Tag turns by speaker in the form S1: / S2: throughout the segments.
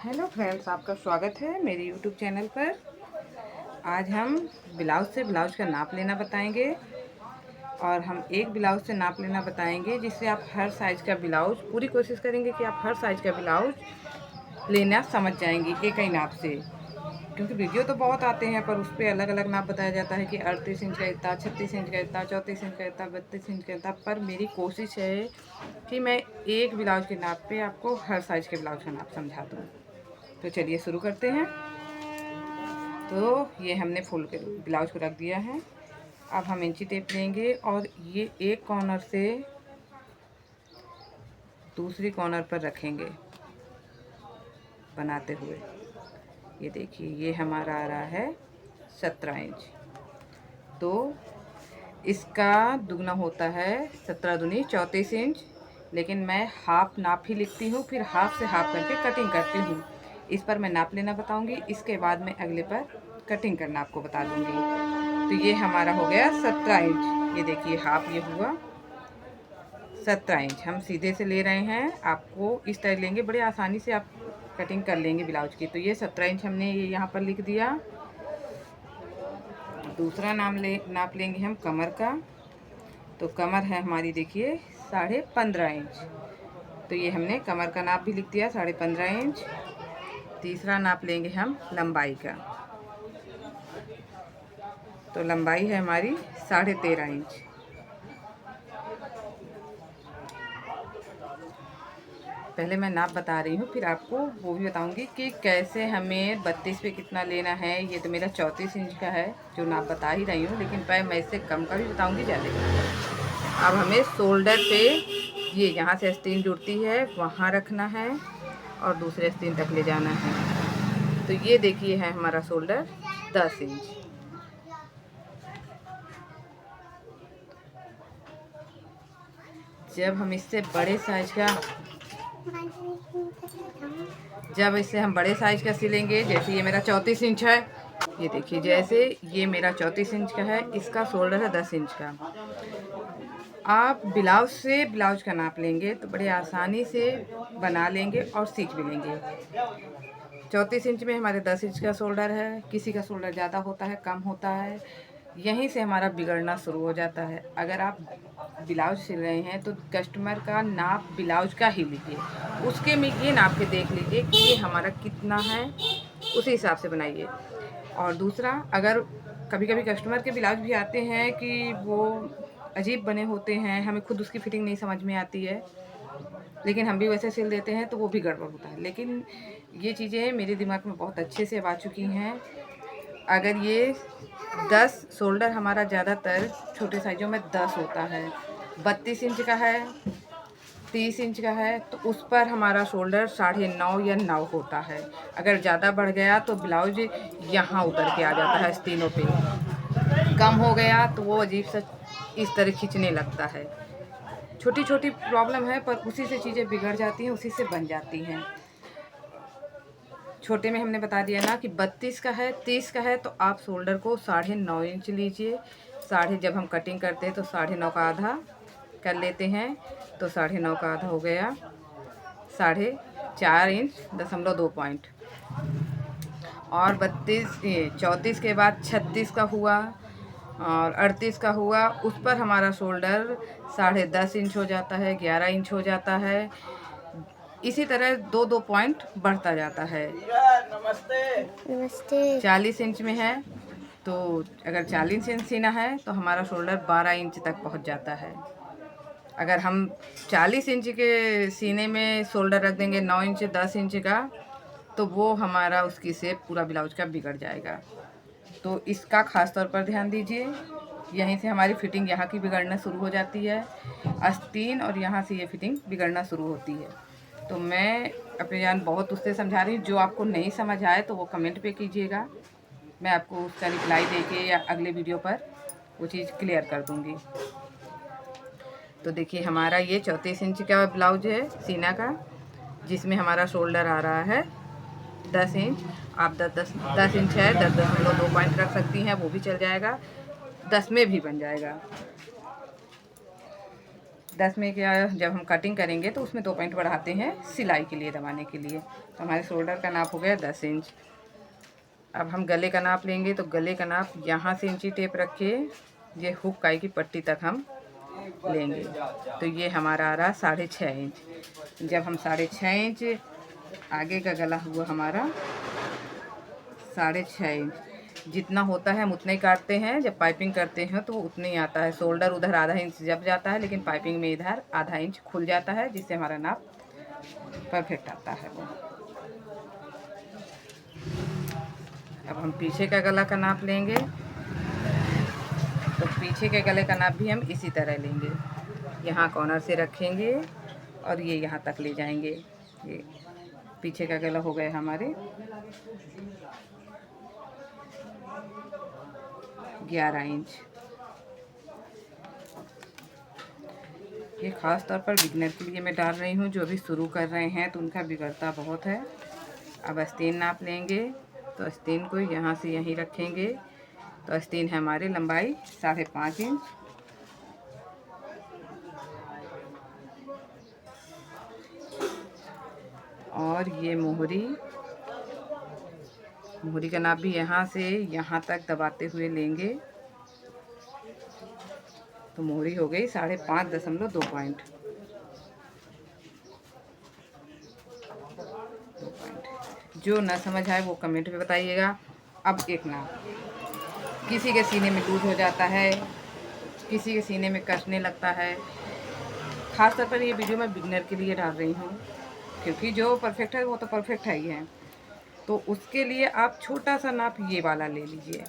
S1: Hello friends, आपका स्वागत है मेरे यूट्यूब चैनल पर। आज हम ब्लाउज से ब्लाउज का नाप लेना बताएंगे और हम एक ब्लाउज से नाप लेना बताएंगे जिससे आप हर साइज़ का ब्लाउज, पूरी कोशिश करेंगे कि आप हर साइज़ का ब्लाउज लेना समझ जाएंगी एक ही नाप से। क्योंकि वीडियो तो बहुत आते हैं पर उस पर अलग अलग नाप बताया जाता है कि 38 इंच का इतना, 36 इंच का इतना, 34 इंच का इतना, 32 इंच का इतना। पर मेरी कोशिश है कि मैं एक ब्लाउज के नाप पे आपको हर साइज़ के ब्लाउज का नाप समझा दूँ। तो चलिए शुरू करते हैं। तो ये हमने फुल के ब्लाउज को रख दिया है। अब हम इंची टेप लेंगे और ये एक कॉर्नर से दूसरी कॉर्नर पर रखेंगे बनाते हुए। ये देखिए, ये हमारा आ रहा है 17 इंच। तो इसका दुगना होता है 17 दूनी 34 इंच, लेकिन मैं हाफ नाप ही लिखती हूँ, फिर हाफ से हाफ करके कटिंग करती हूँ। इस पर मैं नाप लेना बताऊँगी, इसके बाद मैं अगले पर कटिंग करना आपको बता दूँगी। तो ये हमारा हो गया 17 इंच। ये देखिए, हाफ ये हुआ 17 इंच। हम सीधे से ले रहे हैं, आपको इस तरह लेंगे, बड़े आसानी से आप कटिंग कर लेंगे ब्लाउज की। तो ये 17 इंच हमने ये यहाँ पर लिख दिया। दूसरा नाप लेंगे हम कमर का। तो कमर है हमारी, देखिए 15.5 इंच। तो ये हमने कमर का नाप भी लिख दिया, 15.5 इंच। तीसरा नाप लेंगे हम लंबाई का। तो लंबाई है हमारी 13.5 इंच। पहले मैं नाप बता रही हूँ, फिर आपको वो भी बताऊँगी कि कैसे हमें 32 पे कितना लेना है। ये तो मेरा 34 इंच का है जो नाप बता ही रही हूँ, लेकिन मैं इससे कम का भी बताऊँगी ज़्यादा का। अब हमें शोल्डर पे ये यहाँ से आस्तीन जुड़ती है वहाँ रखना है और दूसरे आस्तीन तक ले जाना है। तो ये देखिए है हमारा शोल्डर 10 इंच। जब हम इससे बड़े साइज का हम बड़े साइज का सिलेंगे, जैसे ये मेरा 34 इंच है, ये देखिए जैसे ये मेरा 34 इंच का है, इसका शोल्डर है 10 इंच का। आप ब्लाउज से ब्लाउज का नाप लेंगे तो बड़े आसानी से बना लेंगे और सीख भी लेंगे। 34 इंच में हमारे 10 इंच का शोल्डर है। किसी का शोल्डर ज़्यादा होता है, कम होता है, यहीं से हमारा बिगड़ना शुरू हो जाता है। अगर आप ब्लाउज सिल रहे हैं तो कस्टमर का नाप ब्लाउज का ही लीजिए, उसके में ये नाप के देख लीजिए कि ये हमारा कितना है, उसी हिसाब से बनाइए। और दूसरा, अगर कभी कभी कस्टमर के ब्लाउज भी आते हैं कि वो अजीब बने होते हैं, हमें खुद उसकी फिटिंग नहीं समझ में आती है, लेकिन हम भी वैसे सिल देते हैं, तो वो भी गड़बड़ होता है। लेकिन ये चीज़ें मेरे दिमाग में बहुत अच्छे से अब आ चुकी हैं। अगर ये 10 शोल्डर हमारा ज़्यादातर छोटे साइज़ों में 10 होता है, 32 इंच का है, 30 इंच का है, तो उस पर हमारा शोल्डर 9.5 या 9 होता है। अगर ज़्यादा बढ़ गया तो ब्लाउज यहाँ उतर के आ जाता है आस्तीनों पे। कम हो गया तो वो अजीब सा इस तरह खींचने लगता है। छोटी छोटी प्रॉब्लम है, पर उसी से चीज़ें बिगड़ जाती हैं, उसी से बन जाती हैं। छोटे में हमने बता दिया ना कि 32 का है, 30 का है, तो आप शोल्डर को 9.5 इंच लीजिए। जब हम कटिंग करते हैं तो 9.5 का आधा कर लेते हैं, तो 9.5 का आधा हो गया 4.5 इंच .2 पॉइंट। और 34 के बाद 36 का हुआ और 38 का हुआ, उस पर हमारा शोल्डर 10.5 इंच हो जाता है, 11 इंच हो जाता है। इसी तरह 2-2 पॉइंट बढ़ता जाता है। नमस्ते। 40 इंच में है तो अगर 40 इंच सीना है तो हमारा शोल्डर 12 इंच तक पहुंच जाता है। अगर हम 40 इंच के सीने में शोल्डर रख देंगे 9 इंच 10 इंच का, तो वो हमारा उसकी शेप पूरा ब्लाउज का बिगड़ जाएगा। तो इसका ख़ास तौर पर ध्यान दीजिए। यहीं से हमारी फिटिंग यहाँ की बिगड़ना शुरू हो जाती है, आस्तीन, और यहाँ से ये फिटिंग बिगड़ना शुरू होती है। तो मैं अपने जान बहुत उससे समझा रही हूँ। जो आपको नहीं समझ आए तो वो कमेंट पे कीजिएगा, मैं आपको उसका रिप्लाई देके या अगले वीडियो पर वो चीज़ क्लियर कर दूँगी। तो देखिए, हमारा ये 34 इंच का ब्लाउज है सीना का, जिसमें हमारा शोल्डर आ रहा है 10 इंच। आप 10 इंच है, 10 हम लोग 2 पॉइंट रख सकती हैं, वो भी चल जाएगा, 10 में भी बन जाएगा। 10 में क्या, जब हम कटिंग करेंगे तो उसमें 2 पॉइंट बढ़ाते हैं सिलाई के लिए, दबाने के लिए। तो हमारे शोल्डर का नाप हो गया 10 इंच। अब हम गले का नाप लेंगे, तो गले का नाप यहाँ से इंची टेप रख के ये हुक काई की पट्टी तक हम लेंगे। तो ये हमारा आ रहा 6.5 इंच। जब हम 6.5 इंच, आगे का गला हुआ हमारा 6.5 इंच। जितना होता है हम उतना ही काटते हैं। जब पाइपिंग करते हैं तो उतना ही आता है। शोल्डर उधर आधा इंच जब जाता है, लेकिन पाइपिंग में इधर आधा इंच खुल जाता है, जिससे हमारा नाप परफेक्ट आता है वो। अब हम पीछे का गला का नाप लेंगे, तो पीछे के गले का नाप भी हम इसी तरह लेंगे। यहाँ कॉर्नर से रखेंगे और ये यहाँ तक ले जाएंगे। ये पीछे का गला हो गया हमारे 11 इंच। ये ख़ास तौर पर बिगनर के लिए मैं डाल रही हूँ, जो भी शुरू कर रहे हैं तो उनका बिगड़ता बहुत है। अब आस्तीन नाप लेंगे, तो आस्तीन को यहाँ से यहीं रखेंगे। तो आस्तीन है हमारी लंबाई 5.5 इंच। और ये मोहरी का नाप भी यहाँ से यहाँ तक दबाते हुए लेंगे। तो मोहरी हो गई 5.5.2 पॉइंट। जो ना समझ आए वो कमेंट में बताइएगा। अब एक नाप, किसी के सीने में लूज हो जाता है, किसी के सीने में कसने लगता है। ख़ास तौर पर ये वीडियो मैं बिगनर के लिए डाल रही हूँ, क्योंकि जो परफेक्ट है वो तो परफेक्ट है ही है। तो उसके लिए आप छोटा सा नाप ये वाला ले लीजिए,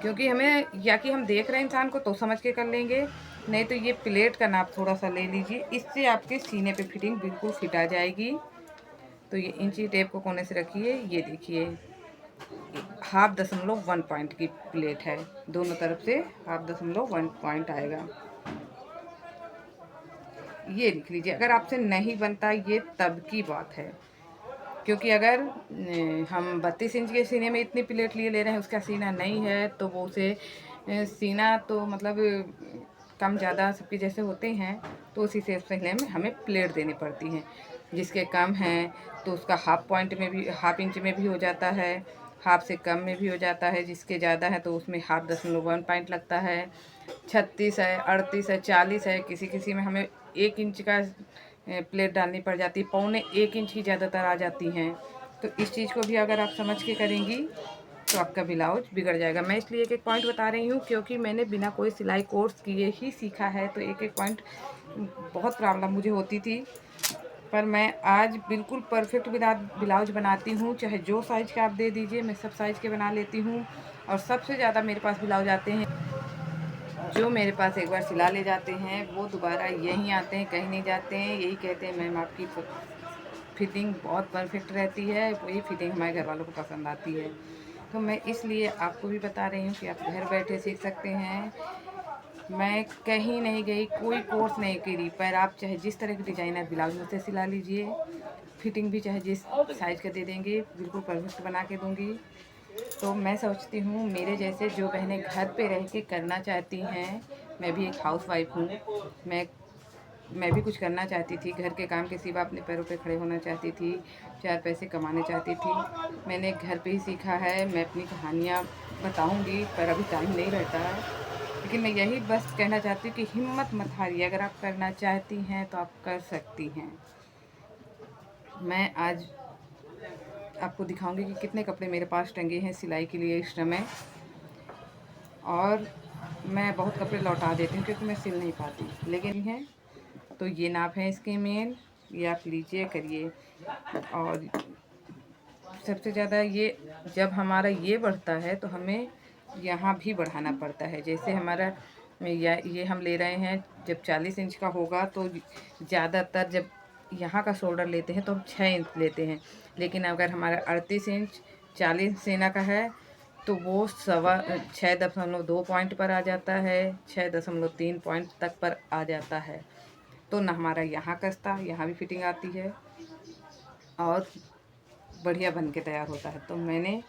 S1: क्योंकि हमें, या कि हम देख रहे हैं इंसान को तो समझ के कर लेंगे, नहीं तो ये प्लेट का नाप थोड़ा सा ले लीजिए। इससे आपके सीने पे फिटिंग बिल्कुल फिट आ जाएगी। तो ये इंची टेप को कोने से रखिए। ये देखिए 1/2 पॉइंट की प्लेट है, दोनों तरफ से 1/2 पॉइंट आएगा। ये लिख लीजिए। अगर आपसे नहीं बनता ये तब की बात है, क्योंकि अगर हम 32 इंच के सीने में इतनी प्लेट लिए ले रहे हैं, उसका सीना नहीं है, तो वो उसे सीना तो मतलब कम ज़्यादा सबके जैसे होते हैं, तो उसी से सीने में हमें प्लेट देनी पड़ती हैं। जिसके कम हैं तो उसका हाफ इंच में भी हो जाता है, हाफ से कम में भी हो जाता है। जिसके ज़्यादा है तो उसमें 1/2 पॉइंट लगता है। 36 है, 38 है, 40 है, किसी में हमें 1 इंच का प्लेट डालनी पड़ जाती है। 1.25 इंच ही ज़्यादातर आ जाती हैं। तो इस चीज़ को भी अगर आप समझ के करेंगी तो आपका ब्लाउज बिगड़ जाएगा। मैं इसलिए एक पॉइंट बता रही हूँ, क्योंकि मैंने बिना कोई सिलाई कोर्स किए ही सीखा है। तो एक पॉइंट बहुत प्रॉब्लम मुझे होती थी, पर मैं आज बिल्कुल परफेक्ट ब्लाउज बनाती हूँ। चाहे जो साइज़ का आप दे दीजिए, मैं सब साइज़ के बना लेती हूँ। और सबसे ज़्यादा मेरे पास ब्लाउज आते हैं जो मेरे पास एक बार सिला ले जाते हैं, वो दोबारा यहीं आते हैं, कहीं नहीं जाते हैं। यही कहते हैं मैम आपकी फिटिंग बहुत परफेक्ट रहती है। वही फिटिंग हमारे घर वालों को पसंद आती है। तो मैं इसलिए आपको भी बता रही हूँ कि आप घर बैठे सीख सकते हैं। मैं कहीं नहीं गई, कोई कोर्स नहीं करी, पर आप चाहे जिस तरह के डिज़ाइनर ब्लाउज मुझसे सिला लीजिए। फिटिंग भी चाहे जिस साइज़ का दे देंगे, बिल्कुल परफेक्ट बना के दूँगी। तो मैं सोचती हूँ मेरे जैसे जो बहनें घर पे रह के करना चाहती हैं, मैं भी एक हाउसवाइफ हूँ, मैं भी कुछ करना चाहती थी, घर के काम के सिवा अपने पैरों पे खड़े होना चाहती थी, 4 पैसे कमाने चाहती थी। मैंने घर पे ही सीखा है। मैं अपनी कहानियाँ बताऊँगी, पर अभी टाइम नहीं रहता है। लेकिन मैं यही बस कहना चाहती हूँ कि हिम्मत मत हारिए। अगर आप करना चाहती हैं तो आप कर सकती हैं। मैं आज आपको दिखाऊंगी कि कितने कपड़े मेरे पास टंगे हैं सिलाई के लिए इस समय। और मैं बहुत कपड़े लौटा देती हूँ क्योंकि मैं सिल नहीं पाती, लेकिन है तो ये नाप है इसके मेन, ये आप लीजिए करिए। और सबसे ज़्यादा ये जब हमारा ये बढ़ता है तो हमें यहाँ भी बढ़ाना पड़ता है। जैसे हमारा ये हम ले रहे हैं, जब 40 इंच का होगा तो ज़्यादातर जब यहाँ का शोल्डर लेते हैं तो हम 6 इंच लेते हैं। लेकिन अगर हमारा 38 इंच 40 सीना का है तो वो 6.2 पॉइंट पर आ जाता है, 6.3 पॉइंट तक पर आ जाता है। तो ना हमारा यहाँ कसता, यहाँ भी फिटिंग आती है और बढ़िया बन के तैयार होता है। तो मैंने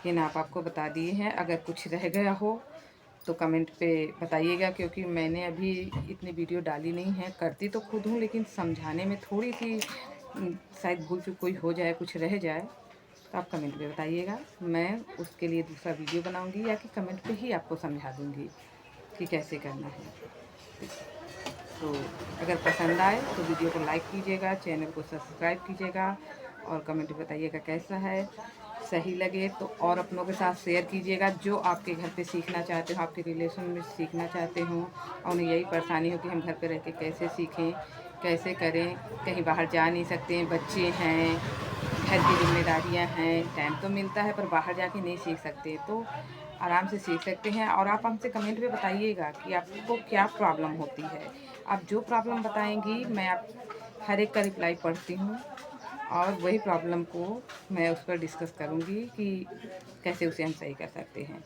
S1: ये नाप आपको बता दिए हैं। अगर कुछ रह गया हो तो कमेंट पे बताइएगा, क्योंकि मैंने अभी इतनी वीडियो डाली नहीं है। करती तो खुद हूँ, लेकिन समझाने में थोड़ी सी शायद भूल चूक कोई हो जाए, कुछ रह जाए, तो आप कमेंट पे बताइएगा। मैं उसके लिए दूसरा वीडियो बनाऊंगी, या कि कमेंट पे ही आपको समझा दूंगी कि कैसे करना है। तो अगर पसंद आए तो वीडियो को लाइक कीजिएगा, चैनल को सब्सक्राइब कीजिएगा, और कमेंट में बताइएगा कैसा है। सही लगे तो और अपनों के साथ शेयर कीजिएगा, जो आपके घर पे सीखना चाहते हो, आपके रिलेशन में सीखना चाहते हो, और उन्हें यही परेशानी हो कि हम घर पे रह के कैसे सीखें, कैसे करें, कहीं बाहर जा नहीं सकते हैं, बच्चे हैं, घर की जिम्मेदारियां हैं, टाइम तो मिलता है पर बाहर जाके नहीं सीख सकते, तो आराम से सीख सकते हैं। और आप हमसे कमेंट में बताइएगा कि आपको क्या प्रॉब्लम होती है। आप जो प्रॉब्लम बताएंगी मैं आप हर एक का रिप्लाई पढ़ती हूँ, और वही प्रॉब्लम को मैं उस पर डिस्कस करूँगी कि कैसे उसे हम सही कर सकते हैं।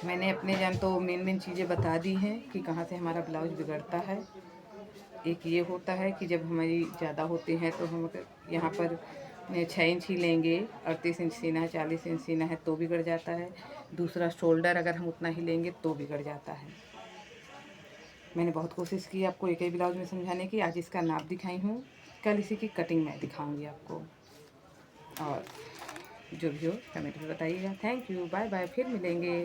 S1: मैंने अपने जान तो मेन चीज़ें बता दी हैं कि कहाँ से हमारा ब्लाउज बिगड़ता है। एक ये होता है कि जब हमारी ज़्यादा होते हैं तो हम अगर यहाँ पर 6 इंच ही लेंगे, 38 इंच सीना है, 40 इंच सीना है तो बिगड़ जाता है। दूसरा शोल्डर अगर हम उतना ही लेंगे तो बिगड़ जाता है। मैंने बहुत कोशिश की आपको एक ही ब्लाउज में समझाने की। आज इसका नाप दिखाई हूँ, कल इसी की कटिंग मैं दिखाऊंगी आपको। और जो भी हो कमेंट में बताइएगा। थैंक यू, बाय बाय, फिर मिलेंगे।